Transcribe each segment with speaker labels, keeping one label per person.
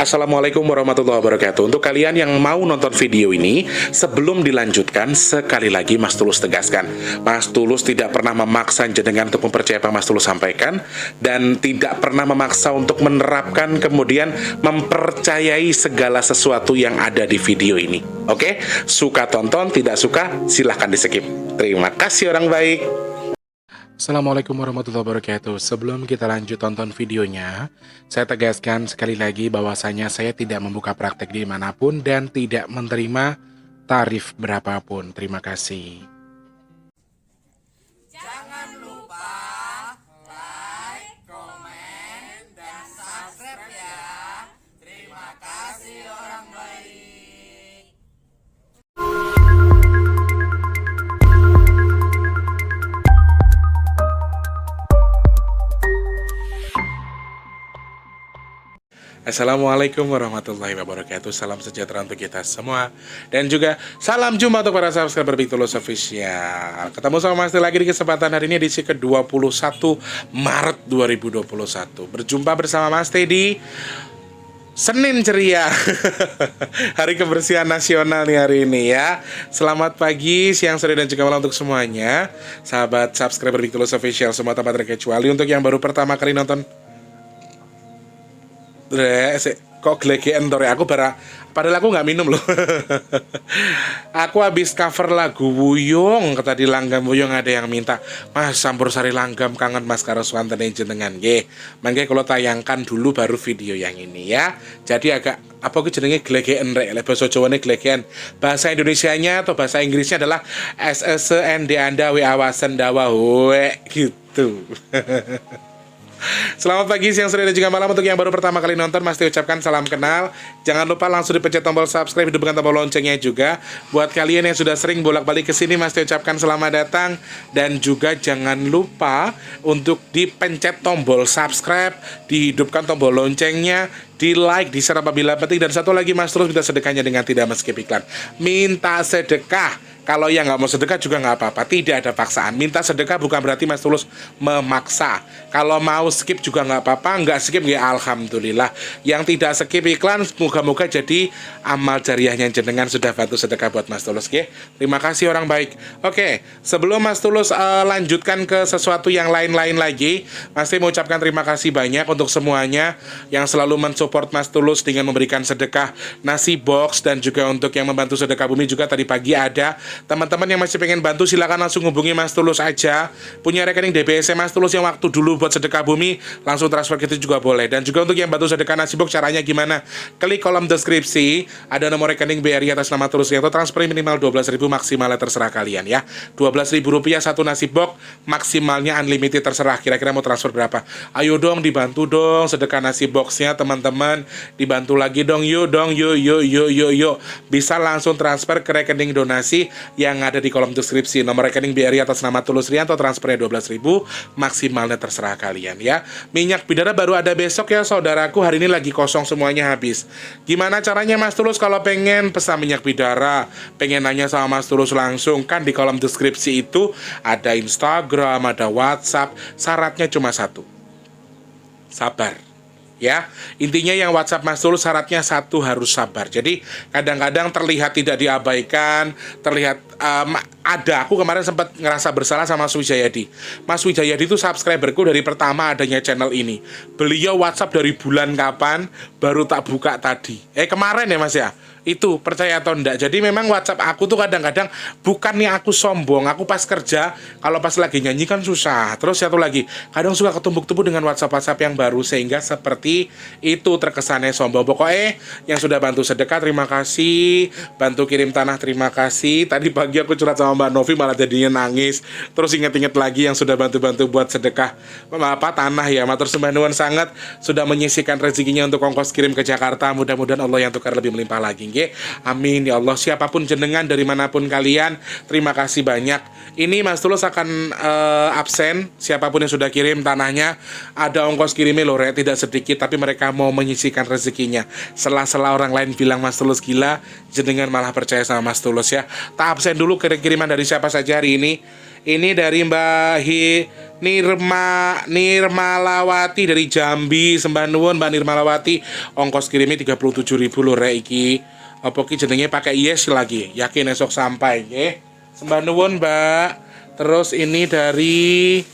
Speaker 1: Assalamualaikum warahmatullahi wabarakatuh. Untuk kalian yang mau nonton video ini, sebelum dilanjutkan, sekali lagi Mas Tulus tegaskan, Mas Tulus tidak pernah memaksa jenengan untuk mempercayai apa Mas Tulus sampaikan, dan tidak pernah memaksa untuk menerapkan kemudian mempercayai segala sesuatu yang ada di video ini. Oke? Suka tonton, tidak suka silahkan di skip. Terima kasih orang baik. Assalamualaikum warahmatullahi wabarakatuh. Sebelum kita lanjut tonton videonya, saya tegaskan sekali lagi bahwasanya saya tidak membuka praktek dimanapun dan tidak menerima tarif berapapun. Terima kasih.
Speaker 2: Jangan lupa like, komen, dan subscribe ya. Terima kasih orang baik.
Speaker 1: Assalamualaikum warahmatullahi wabarakatuh. Salam sejahtera untuk kita semua. Dan juga salam jumpa untuk para subscriber Big Tulus Official. Ketemu sama Mas Til lagi di kesempatan hari ini, edisi ke-21 Maret 2021. Berjumpa bersama Mas Til di Senin ceria. Hari kebersihan nasional nih hari ini ya. Selamat pagi, siang, sore, dan juga malam untuk semuanya sahabat subscriber Big Tulus Official semua tanpa terkecuali. Untuk yang baru pertama kali nonton, kok gelegean tore aku padahal aku nggak minum loh. Aku habis cover lagu Wuyung, tadi Langgam Wuyung ada yang minta, Mas campur sari langgam kangen Mas karo swantene jenengan nggih. Mangke kalau tayangkan dulu baru video yang ini ya. Jadi agak apa ku jenenge gelegean rek, bahasa Jawane gelegean. Bahasa Indonesianya atau bahasa Inggrisnya adalah SSND Anda W awasan dawa we gitu. Selamat pagi, siang, sore, dan juga malam. Untuk yang baru pertama kali nonton, Mas Til ucapkan salam kenal. Jangan lupa langsung dipencet tombol subscribe, hidupkan tombol loncengnya juga. Buat kalian yang sudah sering bolak-balik ke sini, Mas Til ucapkan selamat datang. Dan juga jangan lupa untuk dipencet tombol subscribe, dihidupkan tombol loncengnya, di like, di share apabila penting. Dan satu lagi, Mas Tulus minta sedekahnya dengan tidak skip iklan. Minta sedekah. Kalau yang nggak mau sedekah juga nggak apa-apa, tidak ada paksaan. Minta sedekah bukan berarti Mas Tulus memaksa. Kalau mau skip juga nggak apa-apa, nggak skip ya alhamdulillah. Yang tidak skip iklan, moga-moga jadi amal jariahnya jenengan sudah bantu sedekah buat Mas Tulus. Oke? Terima kasih orang baik. Oke, sebelum Mas Tulus lanjutkan ke sesuatu yang lain-lain lagi, Mas Til mengucapkan terima kasih banyak untuk semuanya yang selalu mensupport Mas Tulus dengan memberikan sedekah nasi box, dan juga untuk yang membantu sedekah bumi juga tadi pagi ada. Teman-teman yang masih pengen bantu silakan langsung hubungi Mas Tulus aja. Punya rekening DBS Mas Tulus yang waktu dulu buat sedekah bumi, langsung transfer gitu juga boleh. Dan juga untuk yang bantu sedekah nasi box, caranya gimana? Klik kolom deskripsi, ada nomor rekening BRI atas nama Tulus atau transfer minimal 12.000, maksimalnya terserah kalian ya. Rp12.000 satu nasi box, maksimalnya unlimited terserah. Kira-kira mau transfer berapa? Ayo dong dibantu dong sedekah nasi boxnya teman-teman. Dibantu lagi dong, yuk. Bisa langsung transfer ke rekening donasi yang ada di kolom deskripsi. Nomor rekening BRI atas nama Tulus Rianto, transfernya 12.000, maksimalnya terserah kalian ya. Minyak bidara baru ada besok ya saudaraku, hari ini lagi kosong semuanya habis. Gimana caranya Mas Tulus kalau pengen pesan minyak bidara, pengen nanya sama Mas Tulus langsung? Kan di kolom deskripsi itu ada Instagram, ada WhatsApp. Syaratnya cuma satu, sabar ya. Intinya yang WhatsApp Mas Tulus syaratnya satu, harus sabar. Jadi kadang-kadang terlihat tidak diabaikan, terlihat ada. Aku kemarin sempat ngerasa bersalah sama Mas Wijayadi. Mas Wijayadi itu subscriberku dari pertama adanya channel ini. Beliau WhatsApp dari bulan kapan, baru tak buka tadi. Kemarin ya Mas ya. Itu percaya atau enggak. Jadi memang WhatsApp aku tuh kadang-kadang bukannya aku sombong, aku pas kerja kalau pas lagi nyanyi kan susah. Terus satu lagi, kadang suka ketumbuk-tumbuk dengan WhatsApp yang baru, sehingga seperti itu terkesannya sombong. Pokoknya yang sudah bantu sedekah terima kasih, bantu kirim tanah terima kasih. Tadi pagi aku curhat sama Mbak Novi malah jadinya nangis. Terus inget-inget lagi yang sudah bantu-bantu buat sedekah tanah ya. Matur sembah nuwun sangat sudah menyisihkan rezekinya untuk ongkos kirim ke Jakarta. Mudah-mudahan Allah yang tukar lebih melimpah lagi. Amin ya Allah. Siapapun jenengan dari manapun kalian, terima kasih banyak. Ini Mas Tulus akan absen. Siapapun yang sudah kirim tanahnya, ada ongkos kirimnya loh rek, tidak sedikit, tapi mereka mau menyisihkan rezekinya. Setelah orang lain bilang Mas Tulus gila, jenengan malah percaya sama Mas Tulus ya. Tak absen dulu kiriman dari siapa saja hari ini. Ini dari Mbak Nirmalawati dari Jambi. Sembah nuwun Mbak Nirmalawati. Ongkos kirimnya 37.000 lho rek iki. Apa ki jenenge pakai yes lagi. Yakin esok sampai nggih. Sembah nuwun Mbak. Terus ini dari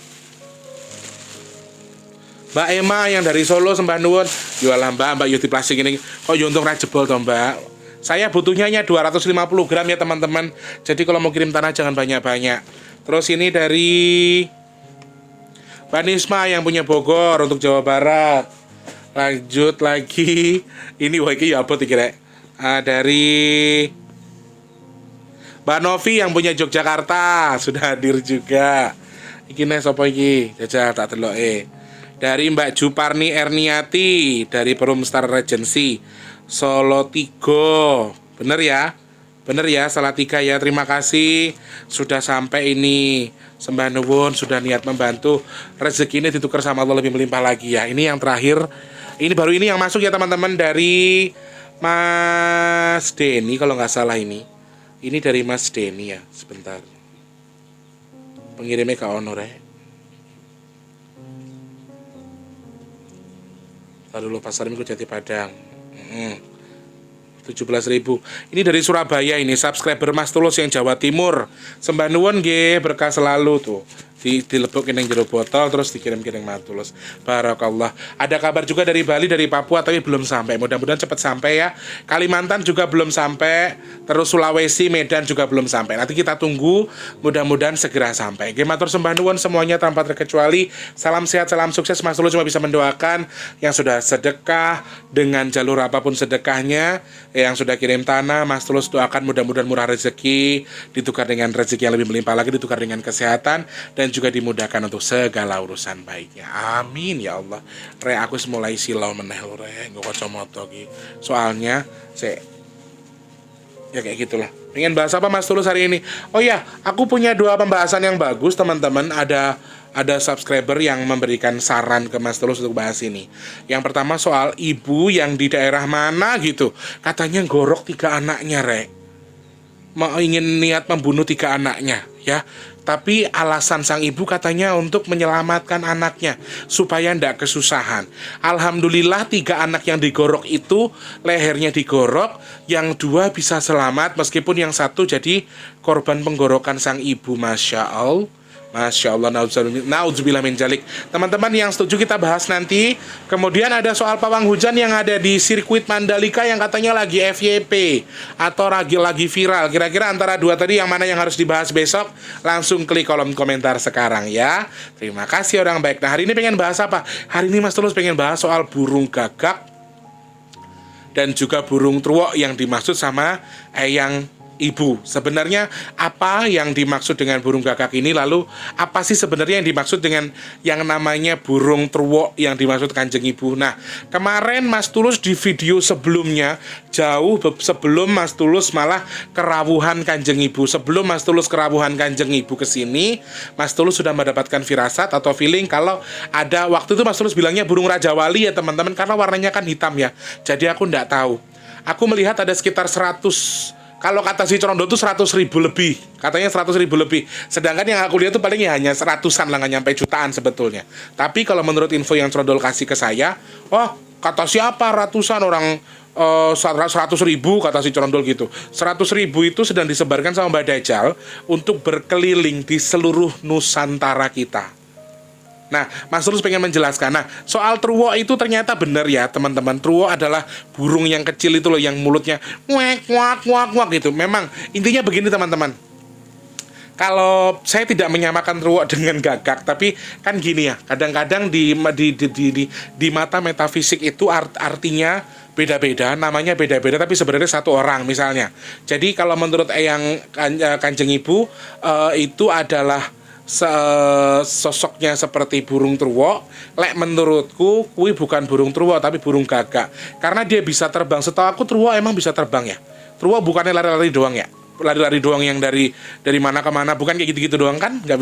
Speaker 1: Mbak Emma yang dari Solo, sembah nuwun. Jualah Mbak Yuti plastik ini kok yo untung ra jebol to Mbak. Saya butuhnya hanya 250 gram ya teman-teman. Jadi kalau mau kirim tanah jangan banyak-banyak. Terus ini dari Mbak Nisma yang punya Bogor untuk Jawa Barat. Lanjut lagi. Ini wah iki ya abot iki rek. Dari Mbak Novi yang punya Yogyakarta sudah hadir juga. Iki nih sapa iki? Jajal tak deloke. Dari Mbak Juparni Erniati dari Perum Star Regency Solo 3. Bener ya? Bener ya, salah 3 ya. Terima kasih sudah sampai ini. Sembah nuwun sudah niat membantu. Rezeki ini ditukar sama Allah lebih melimpah lagi ya. Ini yang terakhir. Ini baru ini yang masuk ya teman-teman dari Mas Denny kalau nggak salah ini. Ini dari Mas Denny ya. Sebentar. Pengirimnya ke Honor ya. Lalu pasar Minggu Jati Padang. 17.000. Ini dari Surabaya ini, subscriber Mas Tulus yang Jawa Timur. Sembah nuwun nggih, berkah selalu tuh. Dilebukin yang jero botol terus dikirim-kirim Mas Tulus. Barakallah. Ada kabar juga dari Bali, dari Papua tapi belum sampai. Mudah-mudahan cepat sampai ya. Kalimantan juga belum sampai. Terus Sulawesi, Medan juga belum sampai. Nanti kita tunggu, mudah-mudahan segera sampai. Nggih matur sembah nuwun semuanya tanpa terkecuali. Salam sehat, salam sukses. Mas Tulus cuma bisa mendoakan yang sudah sedekah dengan jalur apapun sedekahnya, yang sudah kirim tanah, Mas Tulus doakan mudah-mudahan murah rezeki, ditukar dengan rezeki yang lebih melimpah lagi, ditukar dengan kesehatan dan juga dimudahkan untuk segala urusan baiknya. Amin ya Allah. Re aku mulai silau meneh lho re, nggo kacamata iki. Soalnya ya kayak gitulah. Pengen bahas apa Mas Tulus hari ini? Oh ya, aku punya 2 pembahasan yang bagus teman-teman. Ada subscriber yang memberikan saran ke Mas Tulus untuk bahas ini. Yang pertama soal ibu yang di daerah mana gitu, katanya gorok 3 anaknya re. Mau ingin niat membunuh 3 anaknya ya. Tapi alasan sang ibu katanya untuk menyelamatkan anaknya supaya ndak kesusahan. Alhamdulillah 3 anak yang digorok itu lehernya digorok, yang 2 bisa selamat meskipun yang 1 jadi korban penggorokan sang ibu. Masya Allah. Masya Allah, naudzubillah min dzalik. Teman-teman yang setuju kita bahas nanti. Kemudian ada soal pawang hujan yang ada di sirkuit Mandalika yang katanya lagi FYP atau lagi viral. Kira-kira antara 2 tadi yang mana yang harus dibahas besok? Langsung klik kolom komentar sekarang ya. Terima kasih orang baik. Nah hari ini pengen bahas apa? Hari ini Mas Tulus pengen bahas soal burung gagak dan juga burung truwok yang dimaksud sama eyang ibu. Sebenarnya apa yang dimaksud dengan burung gagak ini, lalu apa sih sebenarnya yang dimaksud dengan yang namanya burung truwok yang dimaksud Kanjeng Ibu. Nah kemarin Mas Tulus di video sebelumnya, jauh sebelum Mas Tulus malah kerawuhan Kanjeng Ibu, sebelum Mas Tulus kerawuhan Kanjeng Ibu kesini, Mas Tulus sudah mendapatkan firasat atau feeling kalau ada, waktu itu Mas Tulus bilangnya burung Raja Wali ya teman-teman, karena warnanya kan hitam ya. Jadi aku nggak tahu. Aku melihat ada sekitar 100, kalau kata si Corondol tuh 100.000 lebih. Katanya 100.000 lebih. Sedangkan yang aku lihat tuh paling ya hanya 100-an lah, nggak nyampe jutaan sebetulnya. Tapi kalau menurut info yang Corondol kasih ke saya, oh kata siapa ratusan orang, 100.000 kata si Corondol gitu. 100.000 itu sedang disebarkan sama Mbak Dajjal untuk berkeliling di seluruh Nusantara kita. Nah, Mas Tulus pengen menjelaskan. Nah, soal truwok itu ternyata benar ya, teman-teman. Truwok adalah burung yang kecil itu loh, yang mulutnya wak wak wak wak gitu. Memang intinya begini, teman-teman. Kalau saya tidak menyamakan truwok dengan gagak, tapi kan gini ya, kadang-kadang di mata metafisik itu artinya beda-beda, namanya beda-beda, tapi sebenarnya satu orang misalnya. Jadi kalau menurut Eyang Kanjeng Ibu itu adalah sosoknya seperti burung truwok. Lek menurutku kui bukan burung truwok tapi burung gagak, karena dia bisa terbang. Setahu aku truwok emang bisa terbang ya. Truwok bukannya lari-lari doang ya, lari-lari doang yang dari mana ke mana, bukan kayak gitu-gitu doang kan, nggak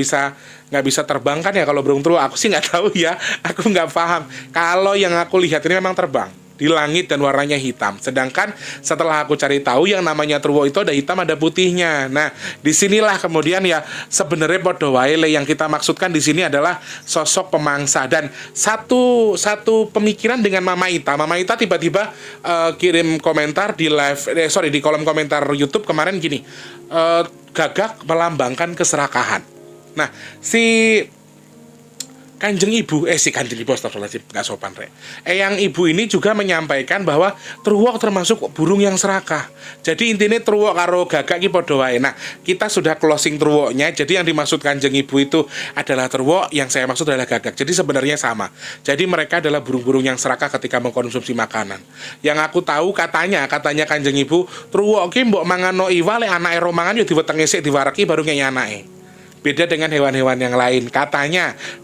Speaker 1: bisa terbang kan ya kalau burung truwok. Aku sih nggak tahu ya, aku nggak paham. Kalau yang aku lihat ini memang terbang. di langit dan warnanya hitam. Sedangkan setelah aku cari tahu yang namanya truwo itu ada hitam ada putihnya. Nah, disinilah kemudian ya sebenarnya podo wae yang kita maksudkan di sini adalah sosok pemangsa. Dan satu pemikiran dengan Mama Ita. Mama Ita tiba-tiba kirim komentar di di kolom komentar YouTube kemarin gini, gagak melambangkan keserakahan. Nah, si Kanjeng Ibu, si Kanjeng Ibu, astagfirullahaladzim, nggak sopan, Eyang Ibu ini juga menyampaikan bahwa truwok termasuk burung yang serakah. Jadi intinya truwok karo gagak ki podo wae. Nah, kita sudah closing truwoknya. Jadi yang dimaksud Kanjeng Ibu itu adalah truwok, yang saya maksud adalah gagak. Jadi sebenarnya sama. Jadi mereka adalah burung-burung yang serakah ketika mengkonsumsi makanan. Yang aku tahu katanya Kanjeng Ibu, truwok ki mbok mangano iwa lek anake romangan yo diwetenge sik diwareki baru ngene anake. Beda dengan hewan-hewan yang lain.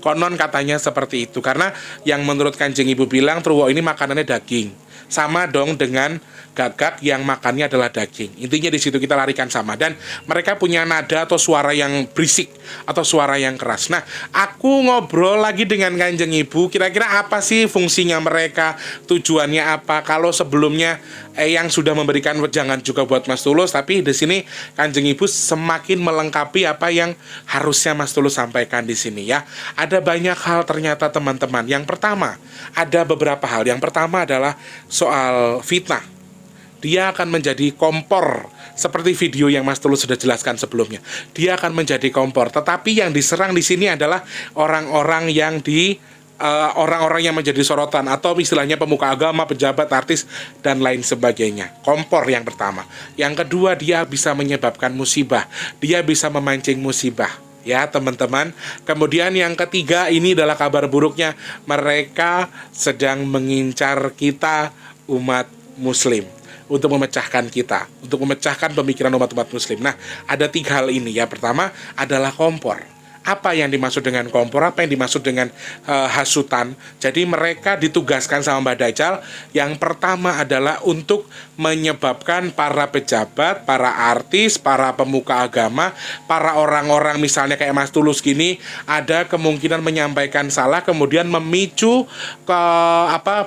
Speaker 1: Konon katanya seperti itu. Karena yang menurut Kanjeng Ibu bilang, truwok ini makanannya daging. Sama dong dengan gagak yang makannya adalah daging. Intinya di situ kita larikan sama. Dan mereka punya nada atau suara yang berisik atau suara yang keras. Nah, aku ngobrol lagi dengan Kanjeng Ibu. Kira-kira apa sih fungsinya mereka? Tujuannya apa? Kalau sebelumnya yang sudah memberikan wejangan juga buat Mas Tulus, tapi di sini Kanjeng Ibu semakin melengkapi apa yang harusnya Mas Tulus sampaikan di sini ya. Ada banyak hal ternyata teman-teman. Yang pertama, ada beberapa hal. Yang pertama adalah soal fitnah. Dia akan menjadi kompor seperti video yang Mas Tulus sudah jelaskan sebelumnya. Dia akan menjadi kompor, tetapi yang diserang di sini adalah orang-orang yang orang-orang yang menjadi sorotan atau istilahnya pemuka agama, pejabat, artis dan lain sebagainya. Kompor yang pertama. Yang kedua, dia bisa menyebabkan musibah. Dia bisa memancing musibah. Ya teman-teman. Kemudian yang ketiga, ini adalah kabar buruknya. Mereka sedang mengincar kita umat muslim untuk memecahkan kita, untuk memecahkan pemikiran umat-umat muslim. Nah, ada 3 hal ini ya. Pertama adalah kompor. Apa yang dimaksud dengan kompor? Apa yang dimaksud dengan hasutan? Jadi mereka ditugaskan sama Mbak Dajjal. Yang pertama adalah untuk menyebabkan para pejabat, para artis, para pemuka agama, para orang-orang misalnya kayak Mas Tulus gini, ada kemungkinan menyampaikan salah, kemudian memicu ke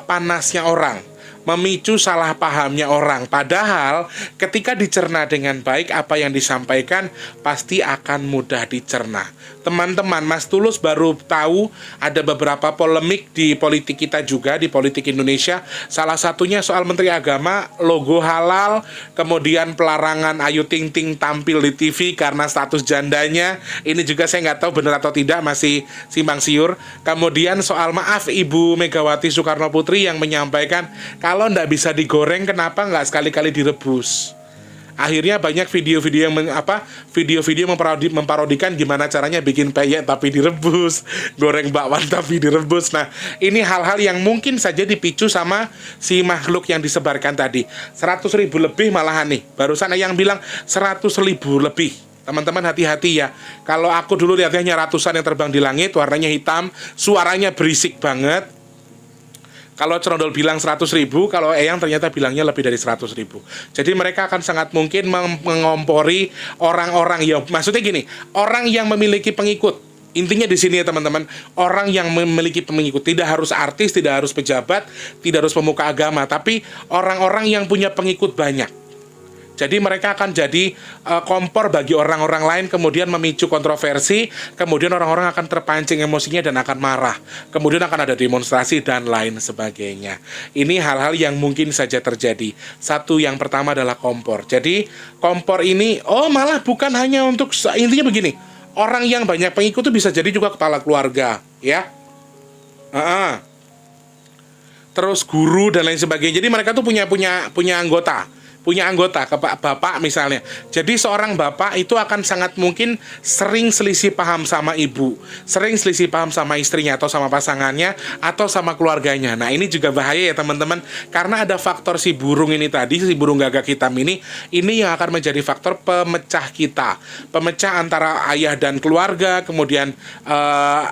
Speaker 1: panasnya orang, memicu salah pahamnya orang. Padahal ketika dicerna dengan baik, apa yang disampaikan pasti akan mudah dicerna. Teman-teman, Mas Tulus baru tahu ada beberapa polemik di politik kita juga, di politik Indonesia. Salah satunya soal Menteri Agama, logo halal, kemudian pelarangan Ayu Ting Ting tampil di TV karena status jandanya. Ini juga saya nggak tahu benar atau tidak, masih simpang siur. Kemudian soal maaf Ibu Megawati Soekarno Putri yang menyampaikan kalau nggak bisa digoreng, kenapa nggak sekali-kali direbus? Akhirnya banyak video-video yang video-video memparodikan gimana caranya bikin peyek tapi direbus, goreng bakwan tapi direbus. Nah, ini hal-hal yang mungkin saja dipicu sama si makhluk yang disebarkan tadi. 100.000 lebih malahan nih. Barusan yang bilang 100.000 lebih. Teman-teman hati-hati ya. Kalau aku dulu lihatnya ratusan yang terbang di langit, warnanya hitam, suaranya berisik banget. Kalau Cerondol bilang 100.000, kalau Eyang ternyata bilangnya lebih dari 100.000. Jadi mereka akan sangat mungkin mengompori orang-orang yang, maksudnya gini, orang yang memiliki pengikut. Intinya di sini ya teman-teman, orang yang memiliki pengikut, tidak harus artis, tidak harus pejabat, tidak harus pemuka agama, tapi orang-orang yang punya pengikut banyak. Jadi mereka akan jadi kompor bagi orang-orang lain, kemudian memicu kontroversi, kemudian orang-orang akan terpancing emosinya dan akan marah. Kemudian akan ada demonstrasi dan lain sebagainya. Ini hal-hal yang mungkin saja terjadi. Satu, yang pertama adalah kompor. Jadi kompor ini, malah bukan hanya untuk, intinya begini, orang yang banyak pengikut itu bisa jadi juga kepala keluarga, ya. Terus guru dan lain sebagainya. Jadi mereka tuh punya anggota ke bapak misalnya. Jadi seorang bapak itu akan sangat mungkin sering selisih paham sama ibu, sering selisih paham sama istrinya atau sama pasangannya atau sama keluarganya. Nah, ini juga bahaya ya teman-teman, karena ada faktor si burung ini tadi, si burung gagak hitam ini yang akan menjadi faktor pemecah kita, pemecah antara ayah dan keluarga, kemudian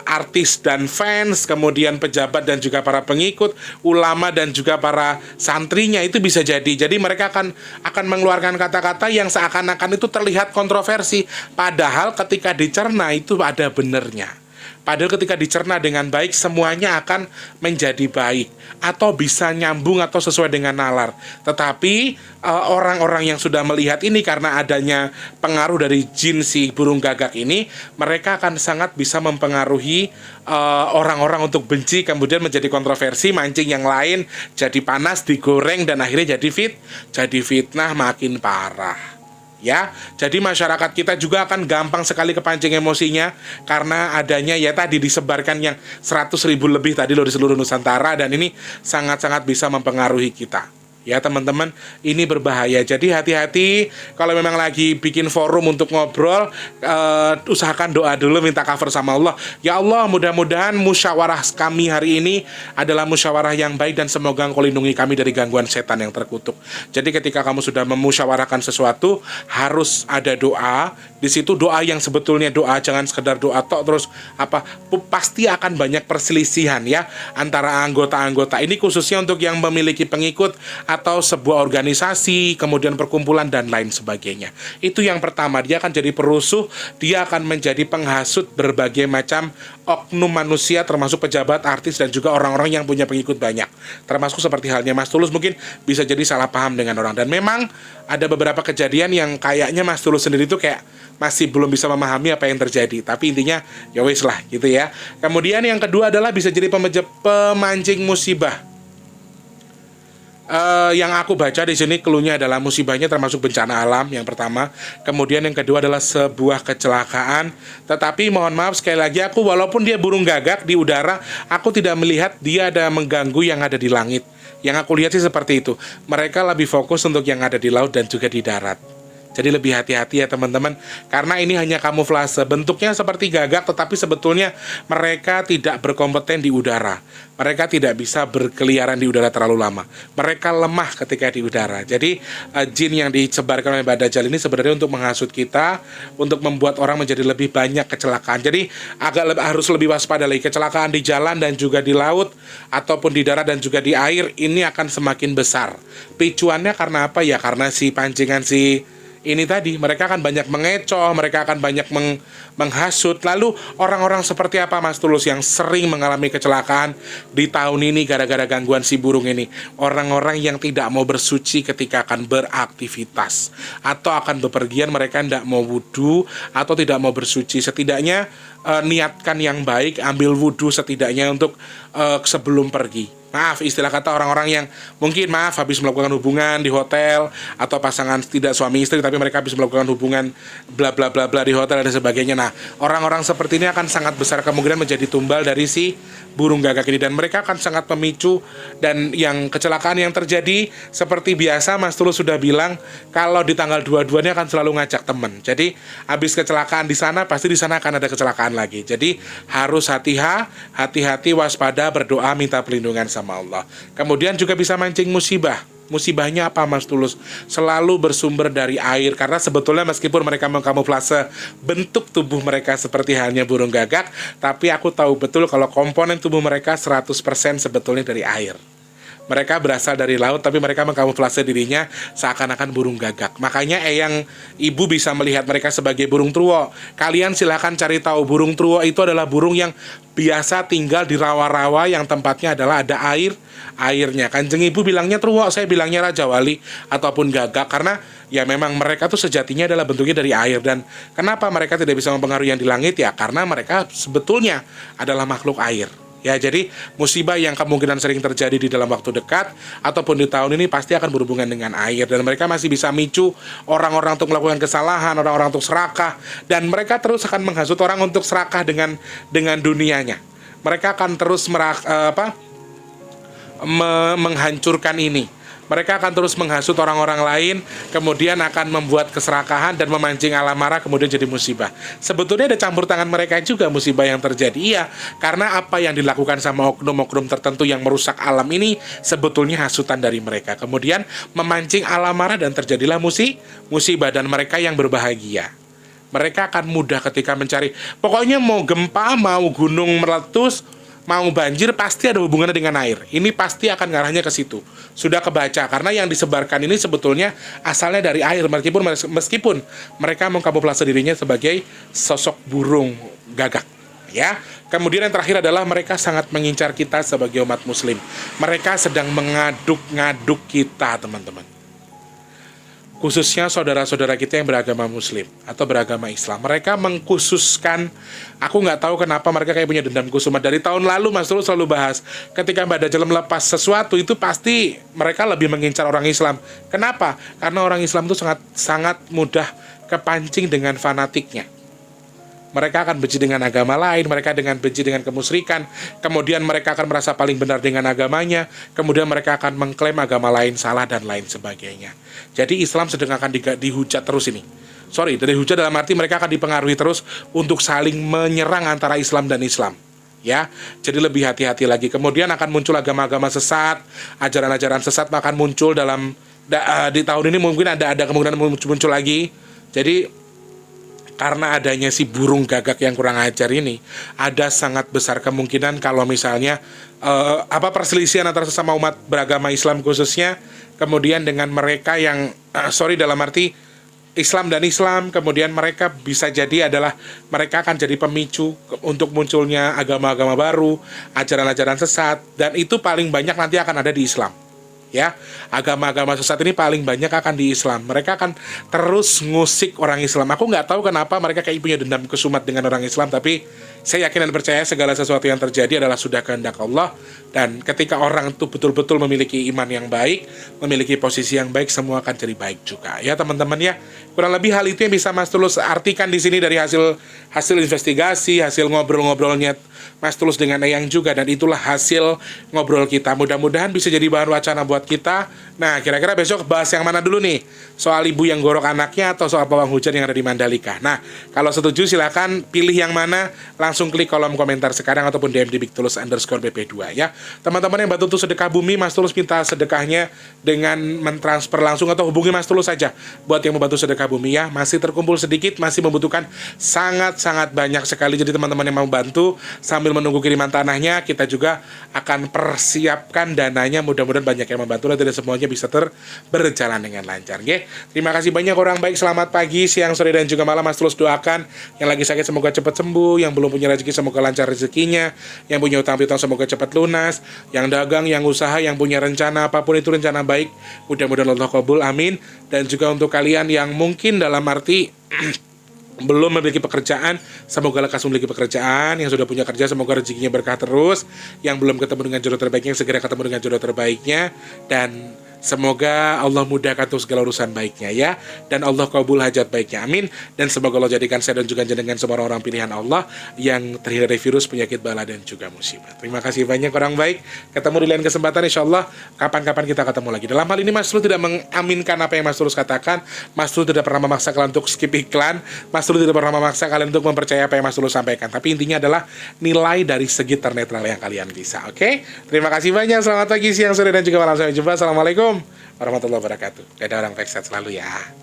Speaker 1: artis dan fans, kemudian pejabat dan juga para pengikut, ulama dan juga para santrinya. Itu bisa jadi mereka akan mengeluarkan kata-kata yang seakan-akan itu terlihat kontroversi, padahal ketika dicerna itu ada benernya. Padahal ketika dicerna dengan baik, semuanya akan menjadi baik atau bisa nyambung atau sesuai dengan nalar. Tetapi orang-orang yang sudah melihat ini karena adanya pengaruh dari jin si burung gagak ini, mereka akan sangat bisa mempengaruhi orang-orang untuk benci, kemudian menjadi kontroversi, mancing yang lain, jadi panas, digoreng, dan akhirnya jadi fitnah makin parah. Ya, jadi masyarakat kita juga akan gampang sekali kepancing emosinya karena adanya ya tadi disebarkan yang 100.000 lebih tadi loh di seluruh Nusantara, dan ini sangat-sangat bisa mempengaruhi kita. Ya teman-teman, ini berbahaya. Jadi hati-hati kalau memang lagi bikin forum untuk ngobrol, usahakan doa dulu, minta cover sama Allah. Ya Allah, mudah-mudahan musyawarah kami hari ini adalah musyawarah yang baik, dan semoga Engkau lindungi kami dari gangguan setan yang terkutuk. Jadi ketika kamu sudah memusyawarahkan sesuatu, harus ada doa. Di situ doa yang sebetulnya doa, jangan sekedar doa tok terus pasti akan banyak perselisihan ya antara anggota-anggota. Ini khususnya untuk yang memiliki pengikut atau sebuah organisasi, kemudian perkumpulan dan lain sebagainya. Itu yang pertama, dia akan jadi perusuh, dia akan menjadi penghasut berbagai macam oknum manusia, termasuk pejabat, artis, dan juga orang-orang yang punya pengikut banyak. Termasuk seperti halnya Mas Tulus, mungkin bisa jadi salah paham dengan orang. Dan memang ada beberapa kejadian yang kayaknya Mas Tulus sendiri itu kayak masih belum bisa memahami apa yang terjadi. Tapi intinya ya wis lah gitu ya. Kemudian yang kedua adalah bisa jadi pemancing musibah. Yang aku baca di sini cluenya adalah musibahnya termasuk bencana alam yang pertama, kemudian yang kedua adalah sebuah kecelakaan. Tetapi mohon maaf sekali lagi, aku walaupun dia burung gagak di udara, aku tidak melihat dia ada mengganggu yang ada di langit. Yang aku lihat sih seperti itu. Mereka lebih fokus untuk yang ada di laut dan juga di darat. Jadi lebih hati-hati ya teman-teman, karena ini hanya kamuflase. Bentuknya seperti gagak, tetapi sebetulnya mereka tidak berkompeten di udara. Mereka tidak bisa berkeliaran di udara terlalu lama. Mereka lemah ketika di udara. Jadi jin yang disebarkan oleh Mbak Dajjal ini sebenarnya untuk menghasut kita, untuk membuat orang menjadi lebih banyak kecelakaan. Jadi harus lebih waspada lagi. Kecelakaan di jalan dan juga di laut, ataupun di darat dan juga di air, ini akan semakin besar. Picuannya karena apa ya? Karena si pancingan ini tadi, mereka akan banyak mengecoh, mereka akan banyak menghasut. Lalu orang-orang seperti apa Mas Tulus yang sering mengalami kecelakaan di tahun ini gara-gara gangguan si burung ini? Orang-orang yang tidak mau bersuci ketika akan beraktivitas atau akan bepergian, mereka tidak mau wudhu atau tidak mau bersuci. Setidaknya niatkan yang baik, ambil wudhu setidaknya untuk sebelum pergi. Maaf, istilah kata orang-orang yang mungkin habis melakukan hubungan di hotel, atau pasangan tidak suami istri tapi mereka habis melakukan hubungan bla bla bla bla di hotel dan sebagainya. Nah, orang-orang seperti ini akan sangat besar kemungkinan menjadi tumbal dari si burung gagak ini, dan mereka akan sangat memicu. Dan yang kecelakaan yang terjadi seperti biasa Mas Tulus sudah bilang, kalau di tanggal 22 ini akan selalu ngajak teman. Jadi habis kecelakaan di sana, pasti di sana akan ada kecelakaan lagi. Jadi harus hati-hati, waspada, berdoa, minta perlindungan sama Allah. Kemudian juga bisa mancing musibah. Musibahnya apa Mas Tulus? Selalu bersumber dari air, karena sebetulnya meskipun mereka mengkamuflase bentuk tubuh mereka seperti halnya burung gagak, tapi aku tahu betul kalau komponen tubuh mereka 100% sebetulnya dari air. Mereka berasal dari laut, tapi mereka mengkamuflase dirinya seakan-akan burung gagak. Makanya eyang ibu bisa melihat mereka sebagai burung truo. Kalian silahkan cari tahu, burung truo itu adalah burung yang biasa tinggal di rawa-rawa yang tempatnya adalah ada airnya. Kanjeng ibu bilangnya truo, saya bilangnya Raja Wali ataupun gagak, karena ya memang mereka tuh sejatinya adalah bentuknya dari air. Dan kenapa mereka tidak bisa mempengaruhi yang di langit? Ya karena mereka sebetulnya adalah makhluk air. Ya, jadi musibah yang kemungkinan sering terjadi di dalam waktu dekat ataupun di tahun ini pasti akan berhubungan dengan air, dan mereka masih bisa micu orang-orang untuk melakukan kesalahan, orang-orang untuk serakah, dan mereka terus akan menghasut orang untuk serakah dengan dunianya. Mereka akan terus menghancurkan ini. Mereka akan terus menghasut orang-orang lain, kemudian akan membuat keserakahan dan memancing alam marah, kemudian jadi musibah. Sebetulnya ada campur tangan mereka juga musibah yang terjadi. Iya, karena apa yang dilakukan sama oknum-oknum tertentu yang merusak alam ini sebetulnya hasutan dari mereka. Kemudian memancing alam marah dan terjadilah musibah, dan mereka yang berbahagia. Mereka akan mudah ketika mencari. Pokoknya mau gempa, mau gunung meletus, mau banjir, pasti ada hubungannya dengan air. Ini pasti akan ngarahnya ke situ. Sudah kebaca, karena yang disebarkan ini sebetulnya asalnya dari air, meskipun mereka mengkamuflase dirinya sebagai sosok burung gagak. ya. Kemudian yang terakhir adalah mereka sangat mengincar kita sebagai umat muslim. Mereka sedang mengaduk-ngaduk kita, teman-teman. Khususnya saudara-saudara kita yang beragama muslim atau beragama Islam. Mereka mengkhususkan, aku nggak tahu kenapa mereka kayak punya dendam kusuma. Dari tahun lalu Mas Tulus selalu bahas, ketika Mbak Dajjal melepas sesuatu itu pasti mereka lebih mengincar orang Islam. Kenapa? Karena orang Islam itu sangat mudah kepancing dengan fanatiknya. Mereka akan benci dengan agama lain, mereka benci dengan kemusyrikan, kemudian mereka akan merasa paling benar dengan agamanya, kemudian mereka akan mengklaim agama lain salah dan lain sebagainya. Jadi Islam sedang akan dihujat terus ini. Dari hujat dalam arti mereka akan dipengaruhi terus untuk saling menyerang antara Islam dan Islam. Ya, jadi lebih hati-hati lagi. Kemudian akan muncul agama-agama sesat, ajaran-ajaran sesat akan muncul di tahun ini mungkin ada kemungkinan muncul lagi. Jadi karena adanya si burung gagak yang kurang ajar ini, ada sangat besar kemungkinan kalau misalnya perselisihan antara sesama umat beragama Islam khususnya, kemudian dengan mereka yang dalam arti Islam dan Islam, kemudian mereka bisa jadi adalah mereka akan jadi pemicu untuk munculnya agama-agama baru, ajaran-ajaran sesat, dan itu paling banyak nanti akan ada di Islam. Ya, agama-agama sesat ini paling banyak akan di Islam. Mereka akan terus ngusik orang Islam. Aku nggak tahu kenapa mereka kayak punya dendam kesumat dengan orang Islam, tapi saya yakin dan percaya segala sesuatu yang terjadi adalah sudah kehendak Allah. Dan ketika orang itu betul-betul memiliki iman yang baik, memiliki posisi yang baik, semua akan jadi baik juga. Ya teman-teman ya, kurang lebih hal itu yang bisa Mas Tulus artikan di sini dari hasil investigasi, hasil ngobrol-ngobrolnya Mas Tulus dengan Eyang juga, dan itulah hasil ngobrol kita. Mudah-mudahan bisa jadi bahan wacana buat kita. Nah, kira-kira besok bahas yang mana dulu nih? Soal ibu yang gorok anaknya atau soal pawang hujan yang ada di Mandalika? Nah, kalau setuju silakan pilih yang mana, langsung klik kolom komentar sekarang ataupun DM di @bigtulus_bp2 ya. Teman-teman yang bantu untuk sedekah bumi, Mas Tulus minta sedekahnya dengan mentransfer langsung atau hubungi Mas Tulus saja buat yang membantu sedekah bumi ya. Masih terkumpul sedikit, masih membutuhkan sangat-sangat banyak sekali. Jadi teman-teman yang mau bantu sambil menunggu kiriman tanahnya, kita juga akan persiapkan dananya. Mudah-mudahan banyak yang membantu dan semuanya bisa berjalan dengan lancar. Nggih. Terima kasih banyak orang baik. Selamat pagi, siang, sore, dan juga malam. Mas Tulus doakan yang lagi sakit semoga cepat sembuh, yang belum punya rezeki semoga lancar rezekinya, yang punya utang piutang semoga cepat lunas, yang dagang, yang usaha, yang punya rencana apapun itu rencana baik, mudah-mudahan Allah kabul, amin. Dan juga untuk kalian yang mungkin dalam arti belum memiliki pekerjaan, semoga lekas memiliki pekerjaan. Yang sudah punya kerja, semoga rezekinya berkah terus. Yang belum ketemu dengan jodoh terbaiknya, segera ketemu dengan jodoh terbaiknya. Dan semoga Allah mudahkan untuk segala urusan baiknya ya. Dan Allah kabul hajat baiknya, amin. Dan semoga Allah jadikan saya dan juga jenengan semua orang pilihan Allah yang terhindar dari virus, penyakit, bala, dan juga musibah. Terima kasih banyak orang baik. Ketemu di lain kesempatan insya Allah. Kapan-kapan kita ketemu lagi. Dalam hal ini Mas Tulus tidak mengaminkan apa yang Mas Tulus katakan. Mas Tulus tidak pernah memaksa kalian untuk skip iklan. Mas Tulus tidak pernah memaksa kalian untuk mempercayai apa yang Mas Tulus sampaikan. Tapi intinya adalah nilai dari segi ternetral yang kalian bisa. Oke? Terima kasih banyak. Selamat pagi, siang, sore, dan juga malam. Sampai jumpa. Assalamualaikum warahmatullahi wabarakatuh. Dadah orang baik, sehat selalu ya.